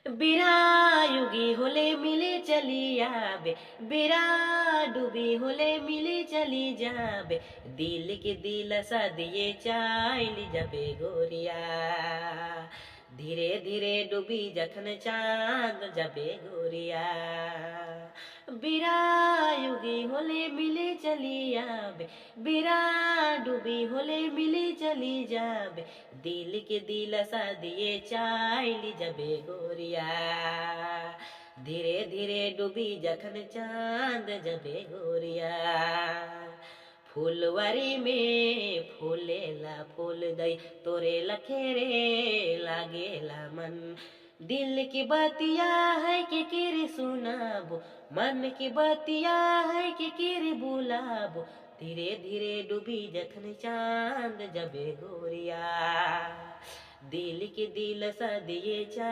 বিরায়ুগী হলে মিলে চলি যাবে, বেড়া ডুবি হলে মিলে চলি যাবে, দিলকে দিলাসা দিয়ে চাইলি যাবে গোরিয়া। ধীরে ধীরে ডুবি যখন চাঁদ যাবে গোরিয়া। বিরায়ুগী হলে মিলে চলি যাবে, বেড়া ডুবি হলে মিলে চলি যাবে, দিলকে দিলাসা দিয়ে চাইলি যাবে গোরিয়া। ধীরে ধীরে ডুবি যখন চাঁদ যাবে गोरिया। फुलवारी में फूलेला फूल दई, तोरे लखेरे लागेला मन। दिल की बतिया है कि किरी सुनाबो, मन की बतिया है कि किरी बुलाबो, धीरे धीरे डूबी जखन चांद जबे गोरिया। दिल के दिल सा दिए